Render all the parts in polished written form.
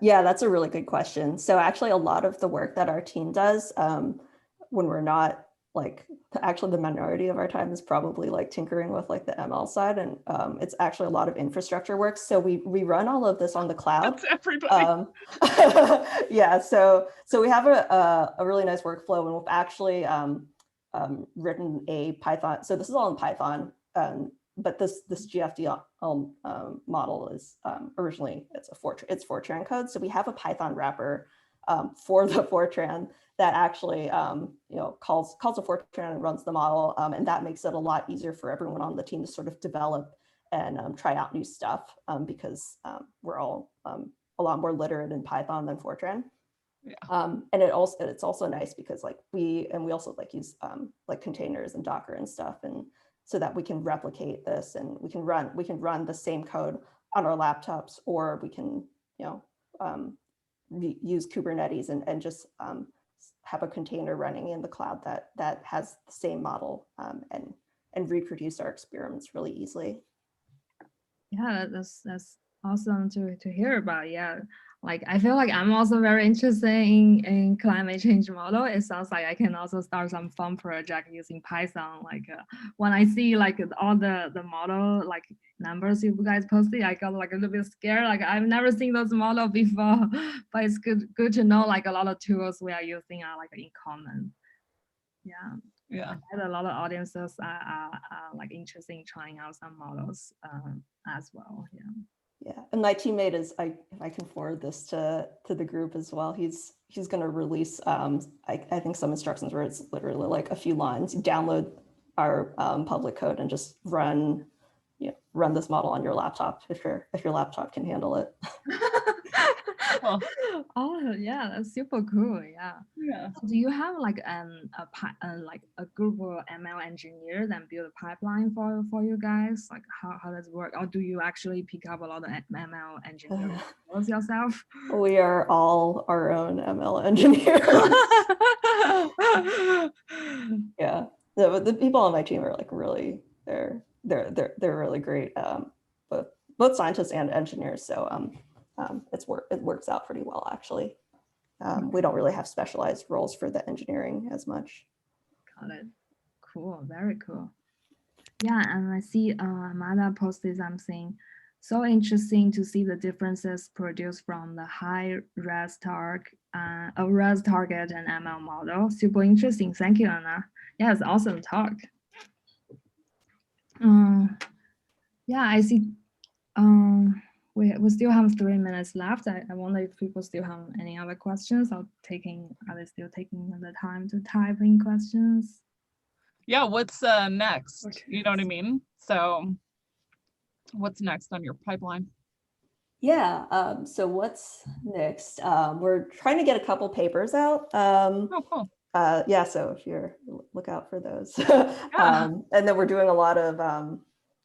Yeah, that's a really good question. So actually a lot of the work that our team does when we're not like actually the minority of our time is probably like tinkering with like the ML side, and it's actually a lot of infrastructure work. So we run all of this on the cloud. That's everybody. Yeah, so we have a really nice workflow, and we've actually written a Python. So this is all in Python, but this GFD model is originally it's Fortran code. So we have a Python wrapper for the Fortran that actually calls a Fortran and runs the model, and that makes it a lot easier for everyone on the team to sort of develop and try out new stuff because we're all a lot more literate in Python than Fortran. Yeah. And it's also nice because like we also like use like containers and Docker and stuff, and so that we can replicate this and we can run the same code on our laptops, or we can use Kubernetes and just have a container running in the cloud that has the same model and reproduce our experiments really easily. Yeah, that's awesome to hear about. Yeah, like I feel like I'm also very interested in climate change model. It sounds like I can also start some fun project using Python. Like when I see like all the model like numbers you guys posted, I got like a little bit scared. Like I've never seen those models before, but it's good to know like a lot of tools we are using are like in common. Yeah. Yeah. A lot of audiences are like interested in trying out some models as well. Yeah. Yeah, and my teammate is if I can forward this to the group as well. He's going to release I think some instructions where it's literally like a few lines. You download our public code and just run this model on your laptop if your laptop can handle it. Well, oh yeah, that's super cool. Yeah. Yeah. Do you have like a group of ML engineers that build a pipeline for you guys? Like how does it work? Or do you actually pick up a lot of ML engineers yourself? We are all our own ML engineers. Yeah, the people on my team are like really they're really great, both scientists and engineers. So it works out pretty well actually. We don't really have specialized roles for the engineering as much. Got it. Cool. Very cool. Yeah, and I see Amanda posted something so interesting to see the differences produced from the high res target and ML model. Super interesting. Thank you, Anna. Yeah, it's awesome talk. Yeah, I see. We still have 3 minutes left. I wonder if people still have any other questions. Are they still taking the time to type in questions? Yeah, what's next? Okay. You know what I mean? So what's next on your pipeline? Yeah, so what's next? We're trying to get a couple papers out. Oh, cool. Yeah, so if you're look out for those. Yeah. And then we're doing a lot of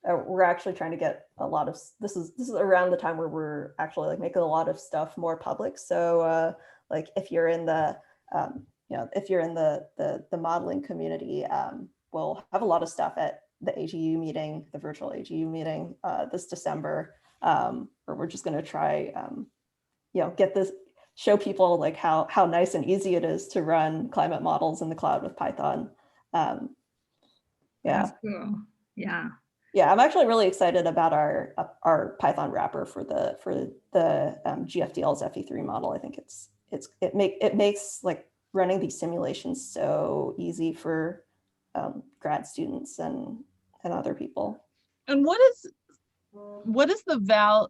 we're actually trying to get a lot of this is around the time where we're actually like making a lot of stuff more public. So like if you're in the if you're in the modeling community, we'll have a lot of stuff at the AGU meeting, the virtual AGU meeting this December, where we're just going to try get this, show people like how nice and easy it is to run climate models in the cloud with Python. Yeah. That's cool. Yeah. Yeah, I'm actually really excited about our Python wrapper for the GFDL's FE3 model. I think it makes like running these simulations so easy for grad students and other people. And what is the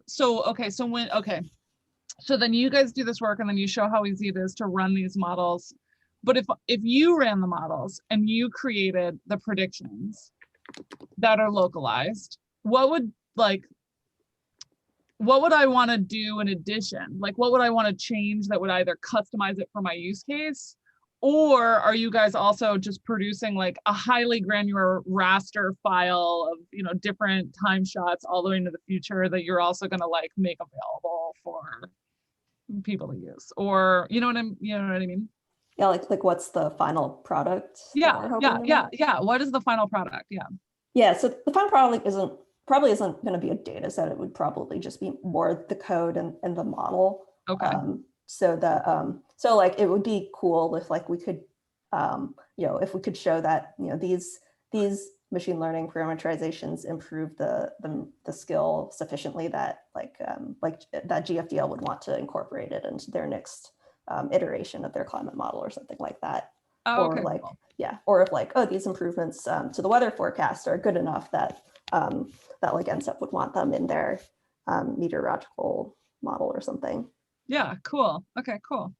so then you guys do this work and then you show how easy it is to run these models. But if you ran the models and you created the predictions that are localized, what would I want to do in addition? Like, what would I want to change that would either customize it for my use case, or are you guys also just producing like a highly granular raster file of different time shots all the way into the future that you're also going to like make available for people to use? Or you know what I mean? Yeah, like what's the final product? Yeah. What is the final product? Yeah, so the final product probably isn't going to be a data set. It would probably just be more the code and the model. Okay. So like it would be cool if like we could, if we could show that, these machine learning parameterizations improve the skill sufficiently that like that GFDL would want to incorporate it into their next iteration of their climate model or something like that. Oh, Or okay. like, Cool. yeah, or if like, oh, these improvements to the weather forecast are good enough that that like NCEP would want them in their meteorological model or something. Yeah, cool. Okay, cool.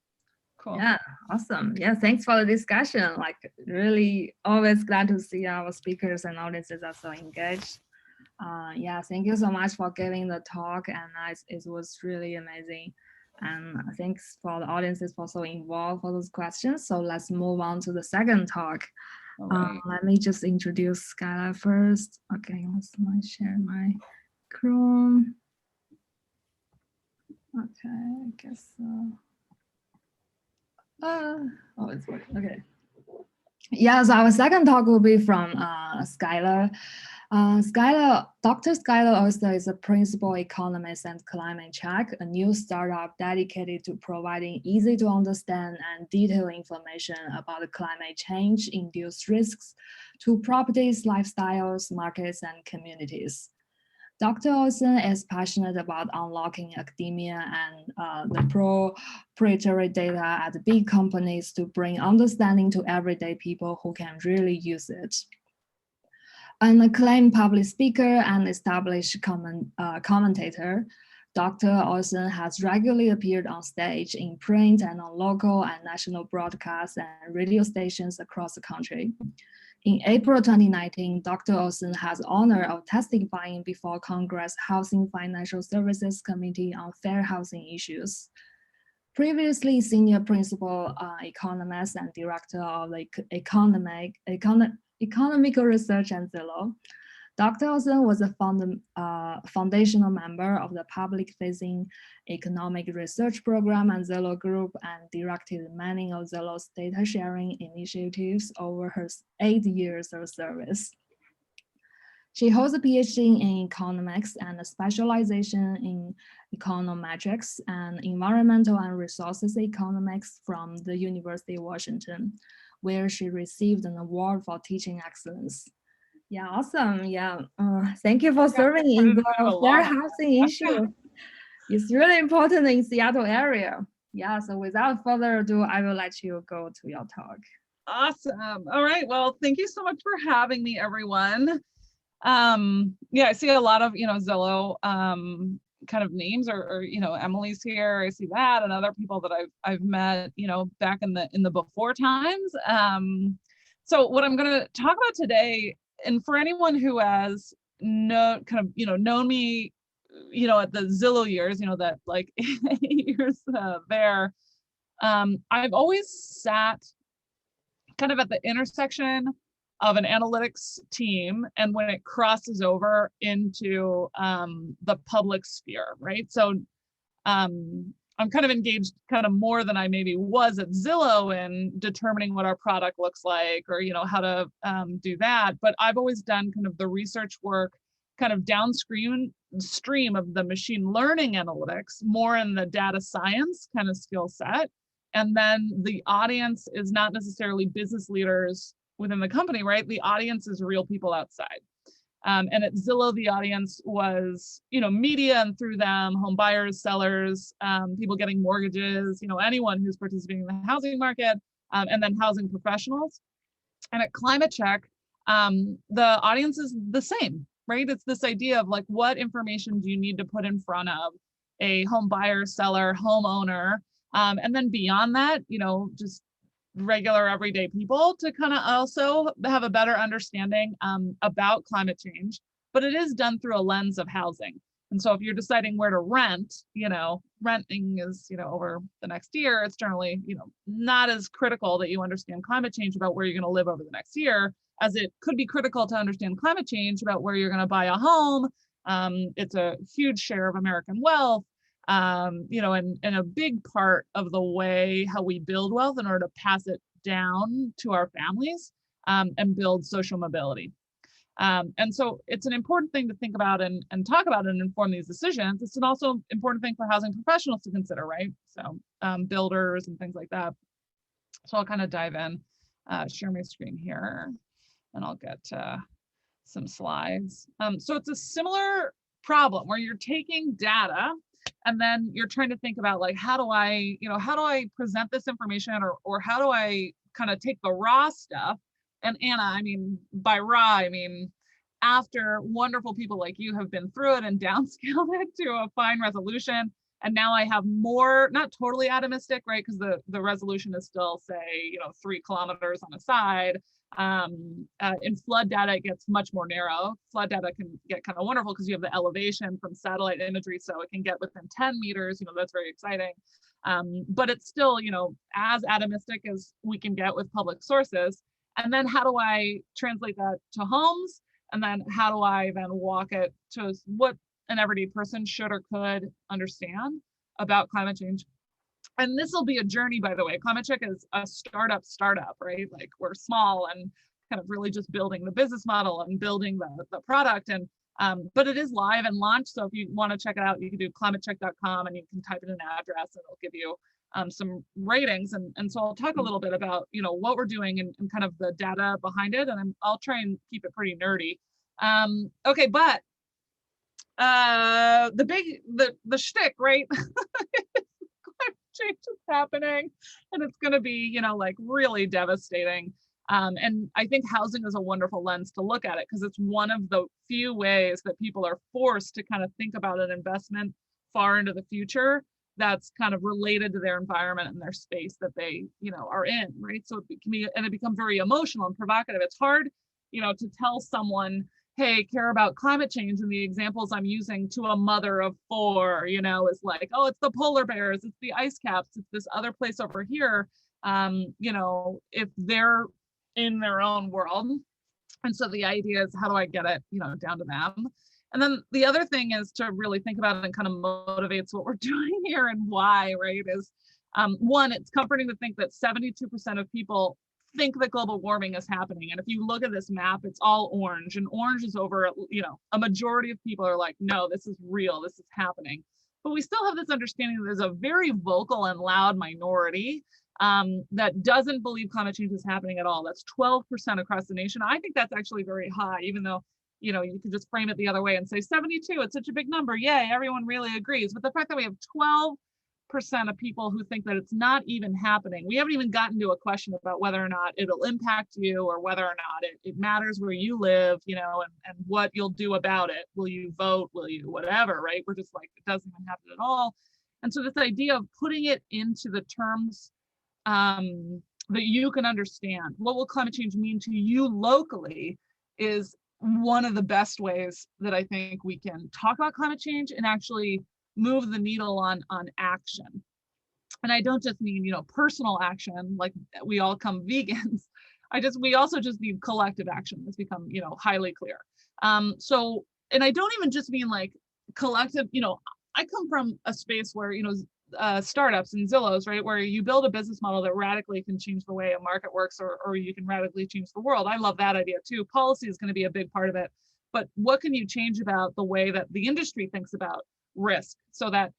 Cool. Yeah, awesome. Yeah, thanks for the discussion. Like, really always glad to see our speakers and audiences are so engaged. Yeah, thank you so much for giving the talk, and it was really amazing. And thanks for the audiences for so involved for those questions. So let's move on to the second talk. All right. Let me just introduce Skylar first. Okay, let me share my Chrome. Okay, I guess so. Oh, it's working. Okay. Yeah, so our second talk will be from Skylar. Dr. Skylar also is a principal economist at Climate Check, a new startup dedicated to providing easy to understand and detailed information about the climate change induced risks to properties, lifestyles, markets, and communities. Dr. Olsen is passionate about unlocking academia and the proprietary data at big companies to bring understanding to everyday people who can really use it. An acclaimed public speaker and established commentator, Dr. Olsen has regularly appeared on stage in print and on local and national broadcasts and radio stations across the country. In April 2019, Dr. Olsen has the honor of testifying before Congress Housing Financial Services Committee on fair housing issues. Previously senior principal economist and director of the economic research at Zillow, Dr. Olsen was a foundational member of the public-facing economic research program at Zillow Group and directed many of Zillow's data sharing initiatives over her 8 years of service. She holds a PhD in economics and a specialization in econometrics and environmental and resources economics from the University of Washington, where she received an award for teaching excellence. Yeah, awesome. Yeah, thank you for serving in the fair housing issue. It's really important in Seattle area. Yeah, so without further ado, I will let you go to your talk. Awesome. All right. Well, thank you so much for having me, everyone. Yeah, I see a lot of, Zillow kind of names or Emily's here. I see that, and other people that I've met, back in the before times. So what I'm going to talk about today, and for anyone who has known me, at the Zillow years, that like 8 years there, I've always sat kind of at the intersection of an analytics team and when it crosses over into the public sphere, right? So I'm kind of engaged kind of more than I maybe was at Zillow in determining what our product looks like or, how to do that. But I've always done kind of the research work kind of downstream of the machine learning analytics, more in the data science kind of skill set. And then the audience is not necessarily business leaders within the company, right? The audience is real people outside. And at Zillow, the audience was, media, and through them, home buyers, sellers, people getting mortgages, anyone who's participating in the housing market, and then housing professionals. And at Climate Check, the audience is the same, right? It's this idea of like, what information do you need to put in front of a home buyer, seller, homeowner, and then beyond that, just regular everyday people to kind of also have a better understanding about climate change, but it is done through a lens of housing. And so if you're deciding where to rent, renting is, over the next year, it's generally, not as critical that you understand climate change about where you're going to live over the next year, as it could be critical to understand climate change about where you're going to buy a home. It's a huge share of American wealth. And a big part of the way how we build wealth in order to pass it down to our families and build social mobility. And so it's an important thing to think about and talk about and inform these decisions. It's an also important thing for housing professionals to consider, right? So builders and things like that. So I'll kind of dive in, share my screen here, and I'll get some slides. So it's a similar problem where you're taking data and then you're trying to think about like, how do I present this information, or how do I kind of take the raw stuff? And Anna, I mean, by raw, I mean, after wonderful people like you have been through it and downscaled it to a fine resolution, and now I have more, not totally atomistic, right? Because the resolution is still, say, 3 kilometers on a side. In flood data, it gets much more narrow. Flood data can get kind of wonderful because you have the elevation from satellite imagery, so it can get within 10 meters. That's very exciting. But it's still, as atomistic as we can get with public sources. And then how do I translate that to homes? And then how do I then walk it to what an everyday person should or could understand about climate change? And this will be a journey, by the way. Climate Check is a startup, right? Like, we're small and kind of really just building the business model and building the product. And but it is live and launched. So if you want to check it out, you can do climatecheck.com and you can type in an address and it'll give you some ratings. And so I'll talk a little bit about, what we're doing and kind of the data behind it. And I'll try and keep it pretty nerdy. Okay, but the shtick, right? Climate change is happening and it's going to be, like, really devastating. And I think housing is a wonderful lens to look at it because it's one of the few ways that people are forced to kind of think about an investment far into the future that's kind of related to their environment and their space that they, are in, right? So it can be, and it becomes very emotional and provocative. It's hard, to tell someone, hey, care about climate change. And the examples I'm using to a mother of 4, is like, oh, it's the polar bears, it's the ice caps, it's this other place over here. If they're in their own world. And so the idea is, how do I get it, down to them? And then the other thing is to really think about it and kind of motivates what we're doing here and why, right? Is one, it's comforting to think that 72% of people think that global warming is happening. And if you look at this map, it's all orange, and orange is over, a majority of people are like, no, this is real, this is happening. But we still have this understanding that there's a very vocal and loud minority that doesn't believe climate change is happening at all. That's 12% across the nation. I think that's actually very high, even though, you could just frame it the other way and say 72, it's such a big number. Yay, everyone really agrees. But the fact that we have 12% of people who think that it's not even happening, we haven't even gotten to a question about whether or not it'll impact you or whether or not it matters where you live, and what you'll do about it. Will you vote? Will you whatever, right? We're just like, it doesn't even happen at all. And so this idea of putting it into the terms that you can understand, what will climate change mean to you locally, is one of the best ways that I think we can talk about climate change and actually move the needle on action. And I don't just mean, personal action, like we all come vegans. We also just need collective action. That's become, highly clear. So, and I don't even just mean like collective, I come from a space where, startups and Zillows, right, where you build a business model that radically can change the way a market works, or you can radically change the world. I love that idea too. Policy is going to be a big part of it. But what can you change about the way that the industry thinks about risk, so that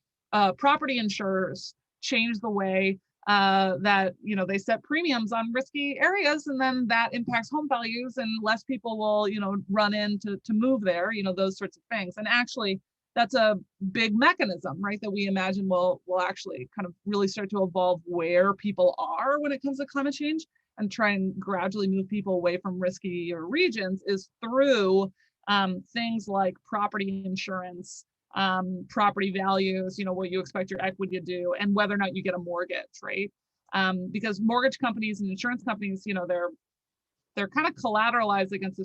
property insurers change the way that they set premiums on risky areas, and then that impacts home values and less people will run in to move there, those sorts of things. And actually that's a big mechanism, right, that we imagine will actually kind of really start to evolve where people are when it comes to climate change, and try and gradually move people away from riskier regions, is through things like property insurance, property values, what you expect your equity to do, and whether or not you get a mortgage, right? Because mortgage companies and insurance companies, they're kind of collateralized against this